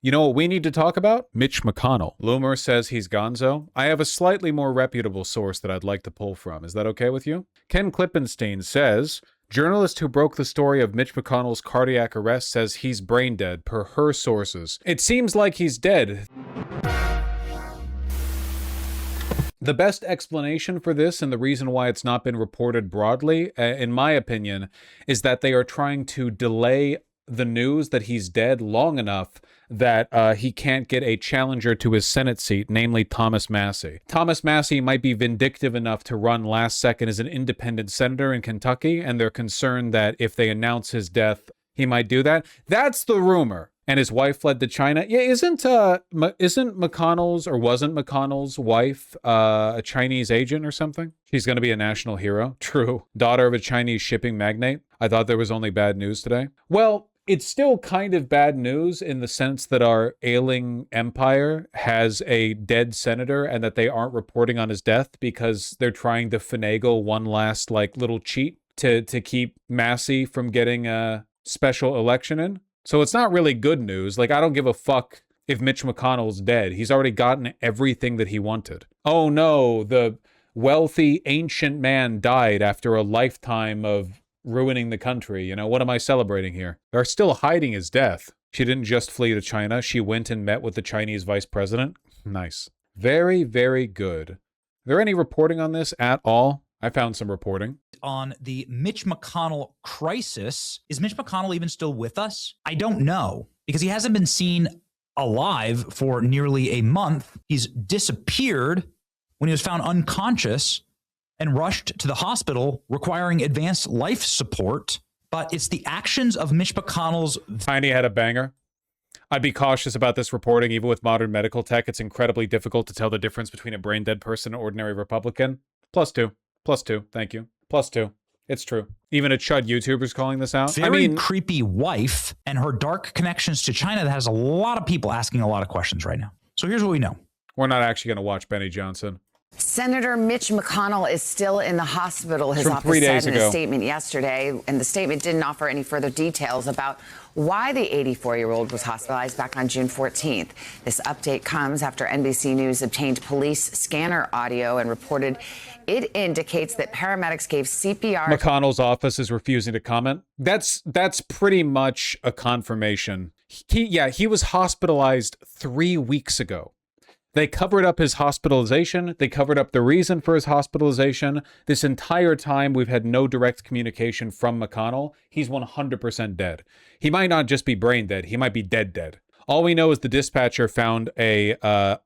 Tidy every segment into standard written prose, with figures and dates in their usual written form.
You know what we need to talk about? Mitch McConnell. Loomer says he's gonzo. I have a slightly more reputable source that I'd like to pull from. Is that okay with you? Ken Klippenstein says, journalist who broke the story of Mitch McConnell's cardiac arrest says he's brain dead, per her sources. It seems like he's dead. The best explanation for this, and the reason why it's not been reported broadly, in my opinion, is that they are trying to delay the news that he's dead long enough that he can't get a challenger to his Senate seat, namely Thomas Massie. Thomas Massie might be vindictive enough to run last second as an independent senator in Kentucky, and they're concerned that if they announce his death, he might do that. That's the rumor. And his wife fled to China. Yeah, isn't McConnell's, or wasn't McConnell's wife a Chinese agent or something? She's going to be a national hero. True. Daughter of a Chinese shipping magnate. I thought there was only bad news today. Well, it's still kind of bad news in the sense that our ailing empire has a dead senator and that they aren't reporting on his death because they're trying to finagle one last little cheat to keep Massie from getting a special election in. So it's not really good news. I don't give a fuck if Mitch McConnell's dead. He's already gotten everything that he wanted. Oh no, the wealthy ancient man died after a lifetime of ruining the country. What am I celebrating here? They're still hiding his death. She didn't just flee to China. She went and met with the Chinese vice president. Nice. Very, very good. Is there any reporting on this at all? I found some reporting. On the Mitch McConnell crisis. Is Mitch McConnell even still with us? I don't know, because he hasn't been seen alive for nearly a month. He's disappeared when he was found unconscious and rushed to the hospital requiring advanced life support. But it's the actions of Mitch McConnell's... Tiny had a banger. I'd be cautious about this reporting. Even with modern medical tech, it's incredibly difficult to tell the difference between a brain-dead person and an ordinary Republican. +2. +2. Thank you. +2. It's true. Even a chud YouTuber's calling this out. Very creepy wife and her dark connections to China that has a lot of people asking a lot of questions right now. So here's what we know. We're not actually going to watch Benny Johnson. Senator Mitch McConnell is still in the hospital, his office said in a statement yesterday, and the statement didn't offer any further details about why the 84-year-old was hospitalized back on June 14th. This update comes after NBC News obtained police scanner audio and reported it indicates that paramedics gave CPR. McConnell's office is refusing to comment. That's pretty much a confirmation. He was hospitalized 3 weeks ago. They covered up his hospitalization. They covered up the reason for his hospitalization. This entire time, we've had no direct communication from McConnell. He's 100% dead. He might not just be brain dead. He might be dead. All we know is the dispatcher found a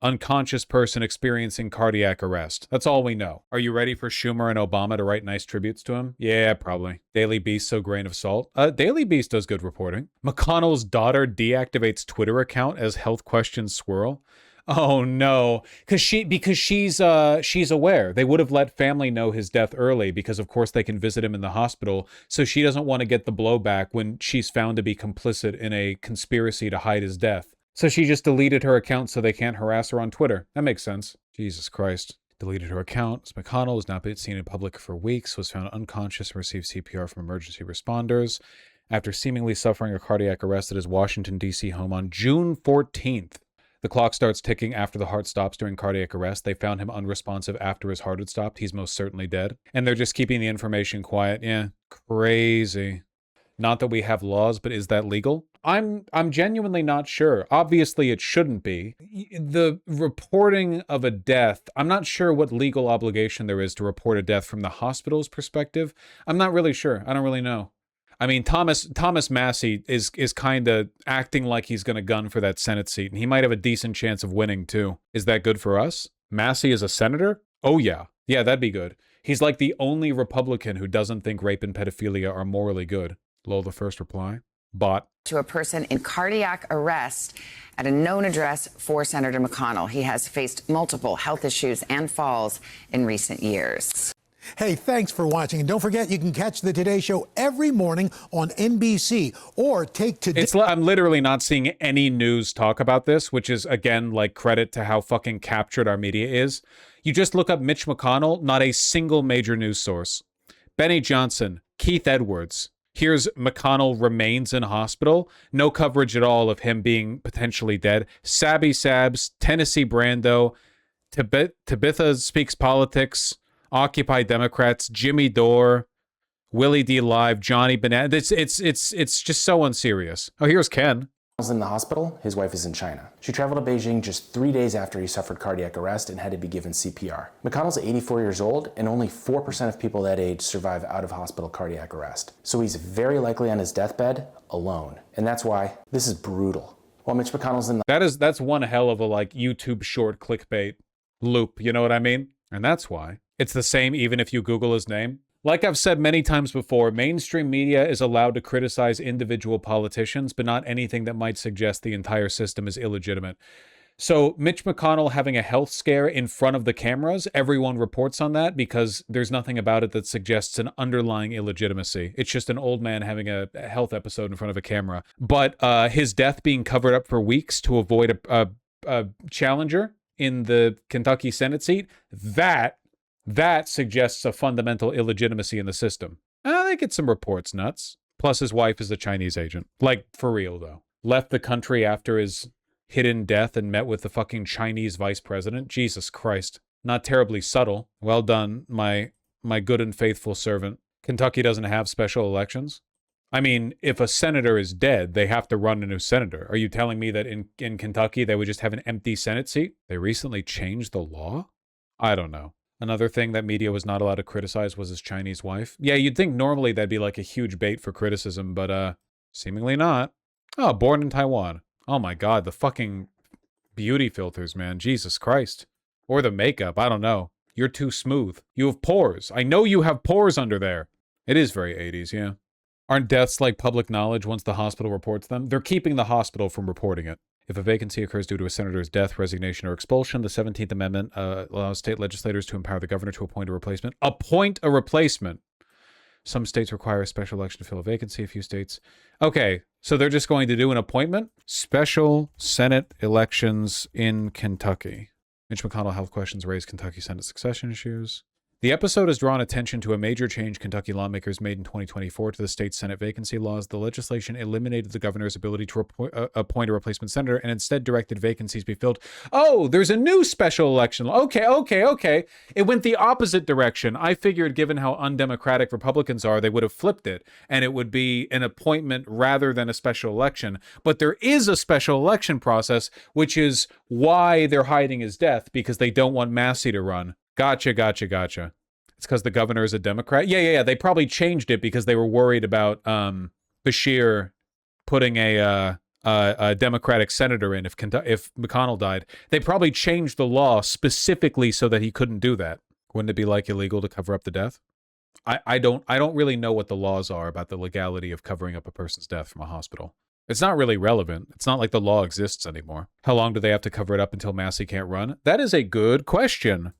unconscious person experiencing cardiac arrest. That's all we know. Are you ready for Schumer and Obama to write nice tributes to him? Yeah, probably. Daily Beast, so grain of salt. Daily Beast does good reporting. McConnell's daughter deactivates Twitter account as health questions swirl. Oh no, because she's aware. They would have let family know his death early because of course they can visit him in the hospital. So she doesn't want to get the blowback when she's found to be complicit in a conspiracy to hide his death. So she just deleted her account so they can't harass her on Twitter. That makes sense. Jesus Christ. Deleted her account. McConnell has not been seen in public for weeks, was found unconscious and received CPR from emergency responders after seemingly suffering a cardiac arrest at his Washington, D.C. home on June 14th. The clock starts ticking after the heart stops during cardiac arrest. They found him unresponsive after his heart had stopped. He's most certainly dead. And they're just keeping the information quiet. Yeah, crazy. Not that we have laws, but is that legal? I'm genuinely not sure. Obviously, it shouldn't be. The reporting of a death, I'm not sure what legal obligation there is to report a death from the hospital's perspective. I'm not really sure. I don't really know. I mean, Thomas Massie is kind of acting like he's going to gun for that Senate seat, and he might have a decent chance of winning, too. Is that good for us? Massie is a senator? Oh, yeah. Yeah, that'd be good. He's like the only Republican who doesn't think rape and pedophilia are morally good. Lol, the first reply. Bot. To a person in cardiac arrest at a known address for Senator McConnell. He has faced multiple health issues and falls in recent years. Hey, thanks for watching. And don't forget, you can catch the Today Show every morning on NBC or take today. I'm literally not seeing any news talk about this, which is, again, like credit to how fucking captured our media is. You just look up Mitch McConnell, not a single major news source. Benny Johnson, Keith Edwards, Here's McConnell remains in hospital. No coverage at all of him being potentially dead. Sabby Sabs, Tennessee Brando, Tabitha Speaks Politics, Occupy Democrats, Jimmy Dore, Willie D. Live, Johnny Banana. It's just so unserious. Oh, here's Ken. Was in the hospital, his wife is in China. She traveled to Beijing just 3 days after he suffered cardiac arrest and had to be given CPR. McConnell's 84 years old, and only 4% of people that age survive out-of-hospital cardiac arrest. So he's very likely on his deathbed alone. And that's why this is brutal. While Mitch McConnell's in the... That's one hell of a, like, YouTube short clickbait loop, you know what I mean? And that's why. It's the same even if you Google his name. Like I've said many times before, mainstream media is allowed to criticize individual politicians, but not anything that might suggest the entire system is illegitimate. So Mitch McConnell having a health scare in front of the cameras, everyone reports on that because there's nothing about it that suggests an underlying illegitimacy. It's just an old man having a health episode in front of a camera. But his death being covered up for weeks to avoid a challenger in the Kentucky Senate seat, that suggests a fundamental illegitimacy in the system. They get some reports, nuts. Plus his wife is a Chinese agent. Like, for real, though. Left the country after his hidden death and met with the fucking Chinese vice president. Jesus Christ. Not terribly subtle. Well done, my good and faithful servant. Kentucky doesn't have special elections. I mean, if a senator is dead, they have to run a new senator. Are you telling me that in Kentucky they would just have an empty Senate seat? They recently changed the law? I don't know. Another thing that media was not allowed to criticize was his Chinese wife. Yeah, you'd think normally that'd be like a huge bait for criticism, but seemingly not. Oh, born in Taiwan. Oh my God, the fucking beauty filters, man. Jesus Christ. Or the makeup, I don't know. You're too smooth. You have pores. I know you have pores under there. It is very 80s, yeah. Aren't deaths like public knowledge once the hospital reports them? They're keeping the hospital from reporting it. If a vacancy occurs due to a senator's death, resignation, or expulsion, the 17th Amendment allows state legislators to empower the governor to appoint a replacement. Appoint a replacement! Some states require a special election to fill a vacancy. A few states... Okay, so they're just going to do an appointment? Special Senate elections in Kentucky. Mitch McConnell health questions raise Kentucky Senate succession issues. The episode has drawn attention to a major change Kentucky lawmakers made in 2024 to the state's Senate vacancy laws. The legislation eliminated the governor's ability to appoint a replacement senator and instead directed vacancies be filled. Oh, there's a new special election law. Okay. It went the opposite direction. I figured given how undemocratic Republicans are, they would have flipped it, and it would be an appointment rather than a special election. But there is a special election process, which is why they're hiding his death, because they don't want Massey to run. Gotcha. It's because the governor is a Democrat? Yeah. They probably changed it because they were worried about Bashir putting a Democratic senator in if McConnell died. They probably changed the law specifically so that he couldn't do that. Wouldn't it be like illegal to cover up the death? I don't really know what the laws are about the legality of covering up a person's death from a hospital. It's not really relevant. It's not like the law exists anymore. How long do they have to cover it up until Massey can't run? That is a good question.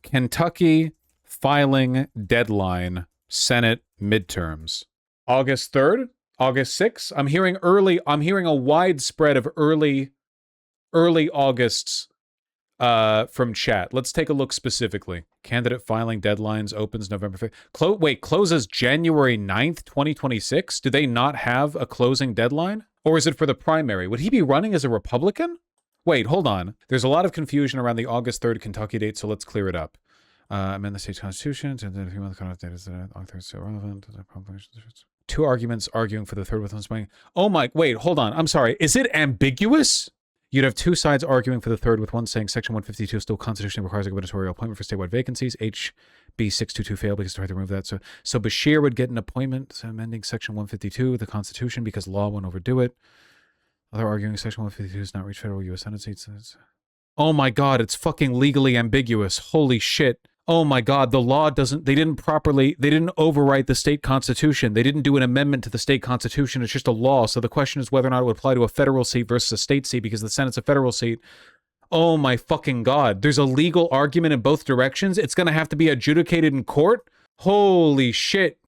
Kentucky filing deadline, Senate midterms. August 3rd? August 6th? I'm hearing a wide spread of early Augusts from chat. Let's take a look specifically. Candidate filing deadlines opens November 5th. Closes January 9th, 2026? Do they not have a closing deadline? Or is it for the primary? Would he be running as a Republican? Wait, hold on. There's a lot of confusion around the August 3rd Kentucky date, so let's clear it up. Amend the state's constitution. Two arguments arguing for the third with one spring. Oh my, wait, hold on. I'm sorry. Is it ambiguous? You'd have two sides arguing for the third, with one saying Section 152 still constitutionally requires a gubernatorial appointment for statewide vacancies. HB 622 failed because tried to remove that. So Bashir would get an appointment amending Section 152 of the Constitution because law won't overdo it. Other arguing Section 152 does not reach federal U.S. Senate seats. Oh my God, it's fucking legally ambiguous. Holy shit. Oh my God, the law they didn't overwrite the state constitution. They didn't do an amendment to the state constitution. It's just a law. So the question is whether or not it would apply to a federal seat versus a state seat because the Senate's a federal seat. Oh my fucking God. There's a legal argument in both directions. It's going to have to be adjudicated in court. Holy shit.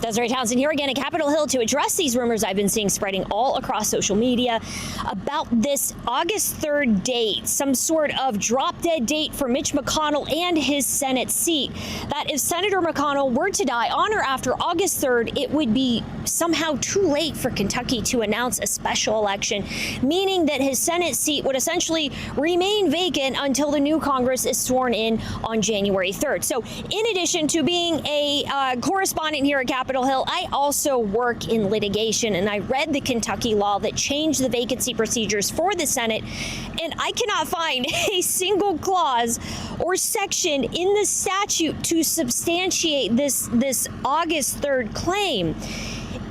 Desiree Townsend here again at Capitol Hill to address these rumors I've been seeing spreading all across social media about this August 3rd date, some sort of drop-dead date for Mitch McConnell and his Senate seat, that if Senator McConnell were to die on or after August 3rd, it would be somehow too late for Kentucky to announce a special election, meaning that his Senate seat would essentially remain vacant until the new Congress is sworn in on January 3rd. So in addition to being a correspondent here at Capitol Hill, I also work in litigation, and I read the Kentucky law that changed the vacancy procedures for the Senate, and I cannot find a single clause or section in the statute to substantiate this August 3rd claim.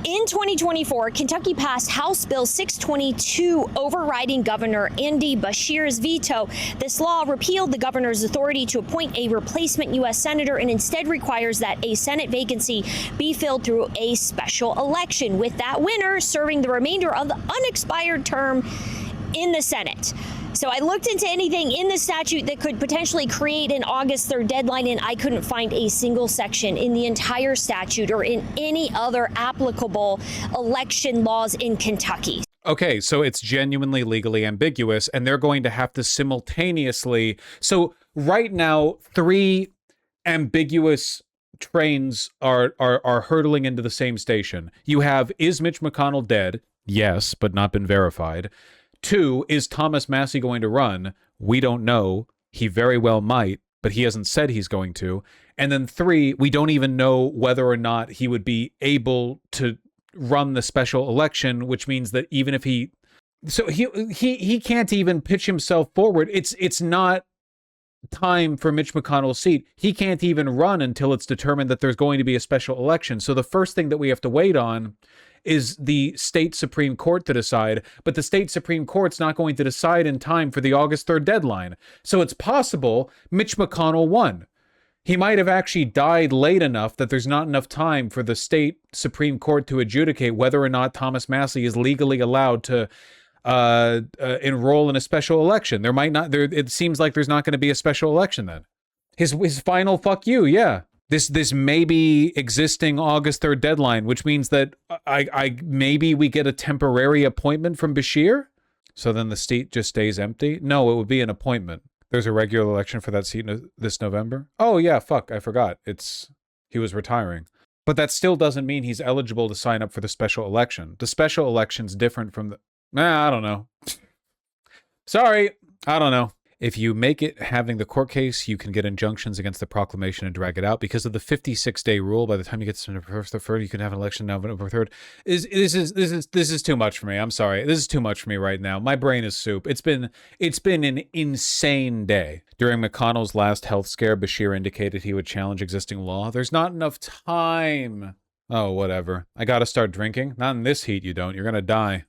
In 2024, Kentucky passed House Bill 622, overriding Governor Andy Beshear's veto. This law repealed the governor's authority to appoint a replacement U.S. senator and instead requires that a Senate vacancy be filled through a special election, with that winner serving the remainder of the unexpired term in the Senate. So I looked into anything in the statute that could potentially create an August 3rd deadline, and I couldn't find a single section in the entire statute or in any other applicable election laws in Kentucky. Okay, so it's genuinely legally ambiguous, and they're going to have to simultaneously. So right now, 3 ambiguous trains are hurtling into the same station. You have, is Mitch McConnell dead? Yes, but not been verified. 2, is Thomas Massie going to run? We don't know. He very well might, but he hasn't said he's going to. And then 3, we don't even know whether or not he would be able to run the special election, which means that even if he can't even pitch himself forward. It's not time for Mitch McConnell's seat. He can't even run until it's determined that there's going to be a special election. So the first thing that we have to wait on is the state Supreme Court to decide, but the state Supreme Court's not going to decide in time for the August 3rd deadline. So it's possible Mitch McConnell won. He might have actually died late enough that there's not enough time for the state Supreme Court to adjudicate whether or not Thomas Massie is legally allowed to enroll in a special election. There might not. It seems like there's not going to be a special election then. His final fuck you, yeah. This maybe existing August 3rd deadline, which means that I maybe we get a temporary appointment from Beshear. So then the seat just stays empty. No, it would be an appointment. There's a regular election for that seat this November. Oh yeah, fuck, I forgot. He was retiring. But that still doesn't mean he's eligible to sign up for the special election. The special election's different from the... I don't know. Sorry, I don't know. If you make it having the court case, you can get injunctions against the proclamation and drag it out. Because of the 56-day rule, by the time you get to November 3rd, you can have an election November 3rd. This is too much for me. I'm sorry. This is too much for me right now. My brain is soup. It's been an insane day. During McConnell's last health scare, Beshear indicated he would challenge existing law. There's not enough time. Oh, whatever. I gotta start drinking? Not in this heat, you don't. You're gonna die.